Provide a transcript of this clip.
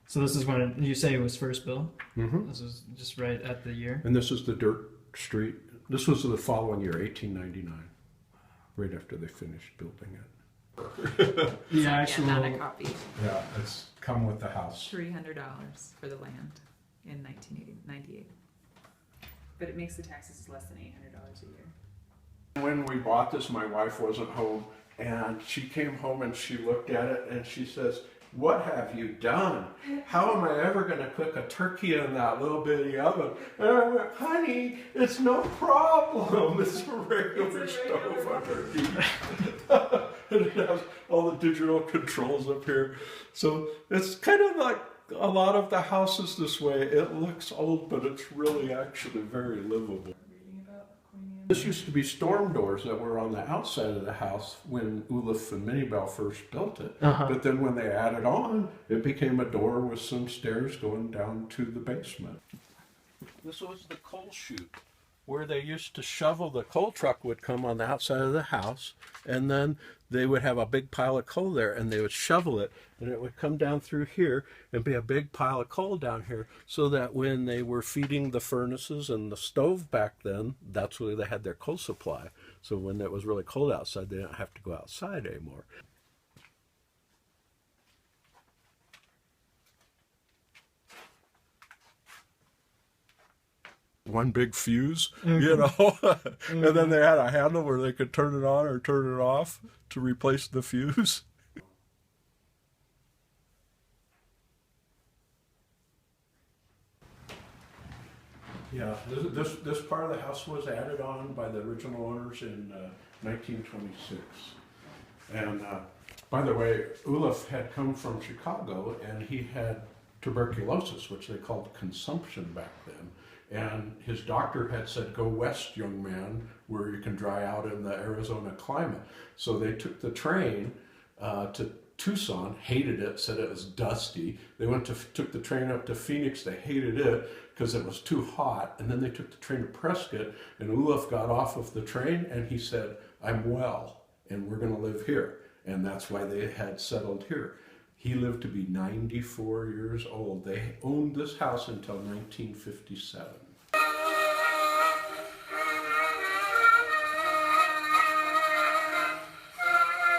So this is when you say it was first built? Mm-hmm. This was just right at the year? And this is the dirt street. This was the following year, 1899, right after they finished building it. The actual... Yeah, not a copy. Yeah, it's come with the house. $300 for the land in 1998. But it makes the taxes less than $800 a year. When we bought this, my wife wasn't home, and she came home and she looked at it and she says, "What have you done? How am I ever going to cook a turkey in that little bitty oven?" And I went, "Honey, it's no problem. It's a regular stove underneath." And it has all the digital controls up here. So it's kind of like a lot of the houses this way. It looks old, but it's really actually very livable. This used to be storm doors that were on the outside of the house when Olaf and Minibel first built it. But then when they added on, it became a door with some stairs going down to the basement. This was the coal chute where they used to shovel. The coal truck would come on the outside of the house, and then they would have a big pile of coal there, and they would shovel it, and it would come down through here and be a big pile of coal down here, so that when they were feeding the furnaces and the stove back then, that's where they had their coal supply. So when it was really cold outside, they didn't have to go outside anymore. One big fuse, you know, and then they had a handle where they could turn it on or turn it off to replace the fuse. Yeah, this part of the house was added on by the original owners in 1926. And by the way, Olaf had come from Chicago, and he had tuberculosis, which they called consumption back then. And his doctor had said, "Go west, young man, where you can dry out in the Arizona climate." So they took the train to Tucson, hated it, said it was dusty. They took the train up to Phoenix, they hated it because it was too hot. And then they took the train to Prescott, and Olaf got off of the train and he said, "I'm well, and we're going to live here." And that's why they had settled here. He lived to be 94 years old. They owned this house until 1957.